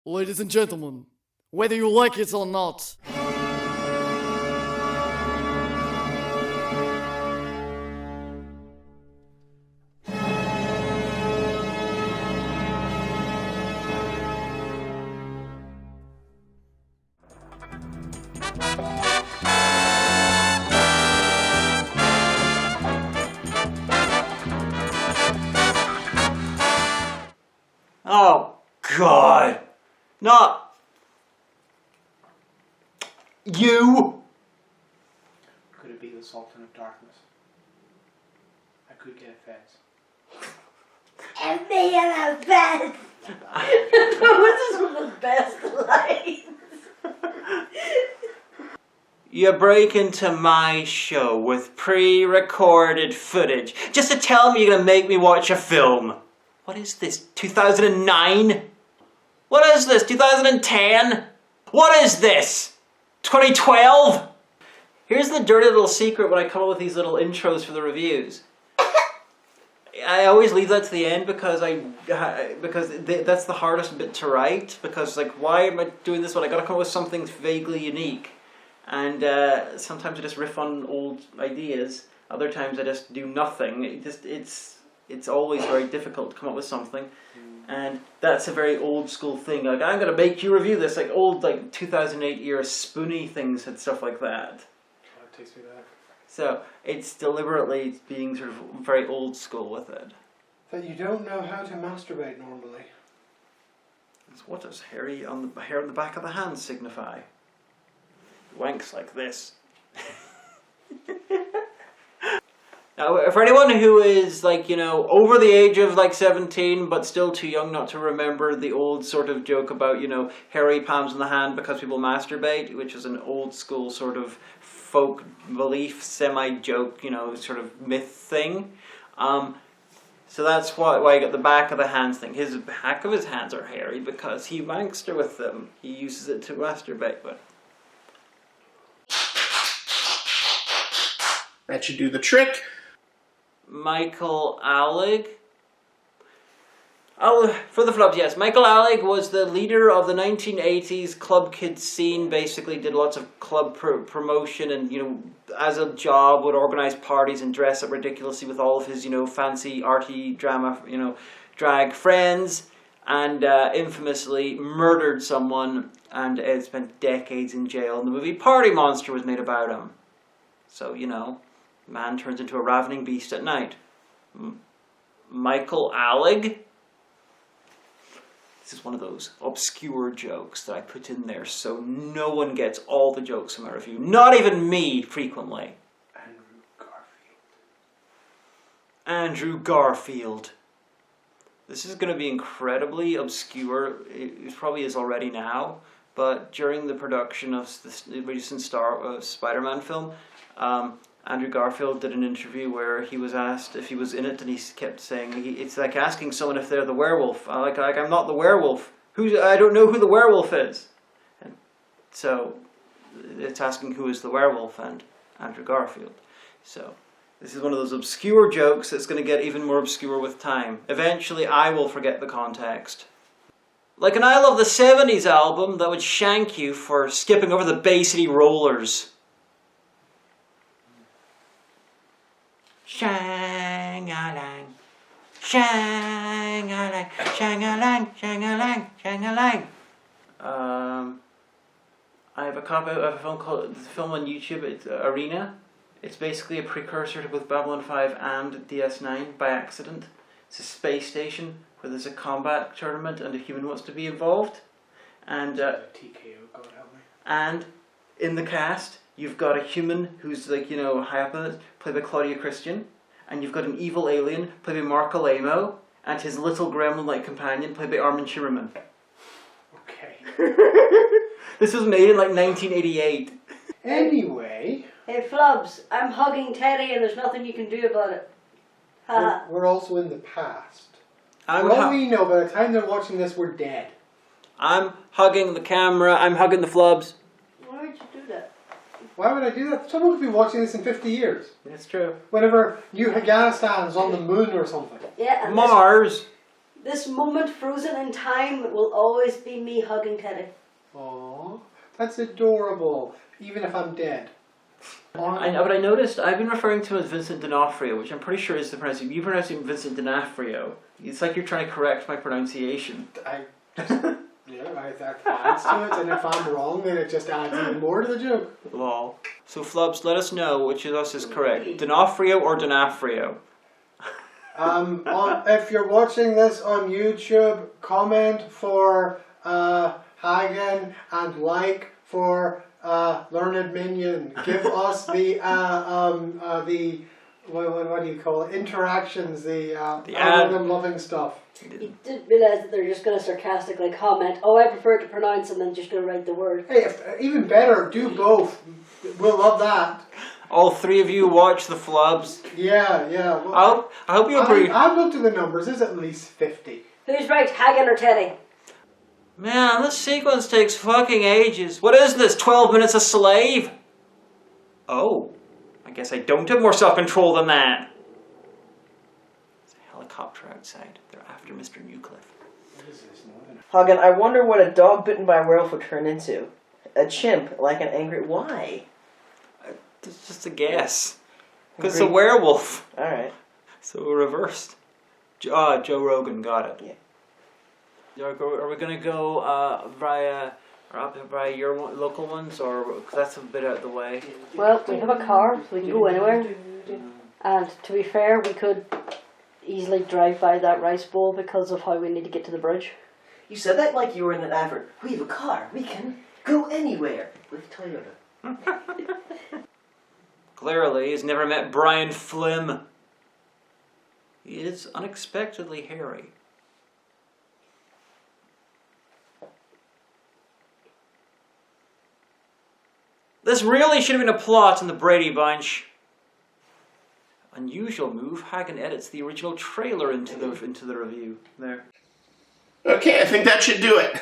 Ladies and gentlemen, whether you like it or not. Oh, God. Not you. Could it be the Sultan of Darkness? I could get a fez. And me and a best. This is one of the best lines. You break into my show with pre-recorded footage just to tell me you're gonna make me watch a film. What is this, 2009? What is this, 2010? What is this, 2012? Here's the dirty little secret when I come up with these little intros for the reviews. I always leave that to the end because that's the hardest bit to write. Because like, why am I doing this one? I gotta come up with something vaguely unique. And sometimes I just riff on old ideas. Other times I just do nothing. It's always very difficult to come up with something. And that's a very old school thing. Like, I'm gonna make you review this. Like old, like 2008 era Spoonie things had stuff like that. Oh, it takes me back. So it's deliberately being sort of very old school with it. That you don't know how to masturbate normally. So what does hair on the back of the hand signify? Wanks like this. Now, for anyone who is, like, you know, over the age of, like, 17, but still too young not to remember the old sort of joke about, you know, hairy palms in the hand because people masturbate, which is an old school sort of folk belief, semi-joke, you know, sort of myth thing. So that's why I got the back of the hands thing. His back of his hands are hairy because he wankster with them. He uses it to masturbate with. That should do the trick. Michael Alec. Oh, for the Flubs, yes. Michael Alec was the leader of the 1980s club kid scene. Basically did lots of club promotion and, you know, as a job would organize parties and dress up ridiculously with all of his, you know, fancy arty drama, you know, drag friends. And infamously murdered someone and spent decades in jail. And the movie Party Monster was made about him. So, you know, man turns into a ravening beast at night. Michael Alec. This is one of those obscure jokes that I put in there so no one gets all the jokes from my review. Not even me, frequently. Andrew Garfield. This is going to be incredibly obscure. It probably is already now. But during the production of the recent Spider-Man film, Andrew Garfield did an interview where he was asked if he was in it, and he kept saying, it's like asking someone if they're the werewolf. Like I'm not the werewolf. I don't know who the werewolf is. And so it's asking who is the werewolf, and Andrew Garfield. So this is one of those obscure jokes that's going to get even more obscure with time. Eventually I will forget the context. Like an I Love the 70s album that would shank you for skipping over the Bay City Rollers. Shang-a-lang, shang-a-lang, shang-a-lang, shang-a-lang, shang-a-lang. I have a copy of a film on YouTube. It's Arena. It's basically a precursor to both Babylon 5 and DS9 by accident. It's a space station where there's a combat tournament and a human wants to be involved. And TKO, God help me. And in the cast, you've got a human who's, like, you know, high up in it, played by Claudia Christian, and you've got an evil alien played by Mark Alamo, and his little gremlin-like companion played by Armin Shimerman. Okay. This was made in like 1988. Anyway. Hey Flubs, I'm hugging Teddy and there's nothing you can do about it. We're also in the past. For all we know, by the time they're watching this, we're dead. I'm hugging the camera, I'm hugging the Flubs. Why would you do that? Why would I do that? Someone could be watching this in 50 years. That's true. Whenever New Afghanistan is on the moon or something. Yeah. And Mars. This moment frozen in time will always be me hugging Teddy. Aww, that's adorable. Even if I'm dead. But I noticed I've been referring to him as Vincent D'Onofrio, which I'm pretty sure is the pronunciation. You pronounce him Vincent D'Onofrio. It's like you're trying to correct my pronunciation. Yeah, I adds to it, and if I'm wrong, then it just adds even more to the joke. Lol. So Flubs, let us know which of us is correct. D'Onofrio or D'Onofrio? If you're watching this on YouTube, comment for Hagen and like for Learned Minion. Give us the what do you call it? Interactions, the algorithm loving stuff. You didn't realise that they're just going to sarcastically comment, oh, I prefer to pronounce, and then just going to write the word. Hey, even better, do both. We'll love that. All three of you watch the Flubs. Yeah. Well, I hope you agree. I've looked at the numbers. There's at least 50. Who's right, Hagen or Teddy? Man, this sequence takes fucking ages. What is this, 12 minutes a slave? Oh, I guess I don't have more self-control than that. There's a helicopter outside. They're after Mr. Newcliffe. What is this, Northern? Hagen, I wonder what a dog bitten by a werewolf would turn into. A chimp, like an angry... Why? It's just a guess. Because it's a werewolf. Alright. So reversed. Joe Rogan got it. Yeah. Are we going to go via your local ones, or cause that's a bit out of the way? Well, we have a car, so we can go anywhere. And to be fair, we could easily drive by that rice bowl because of how we need to get to the bridge. You said that like you were in an advert. We have a car. We can go anywhere with Toyota. Clearly, he's never met Brian Flim. He is unexpectedly hairy. This really should have been a plot in the Brady Bunch. Unusual move. Hagen edits the original trailer into the review. There. Okay, I think that should do it.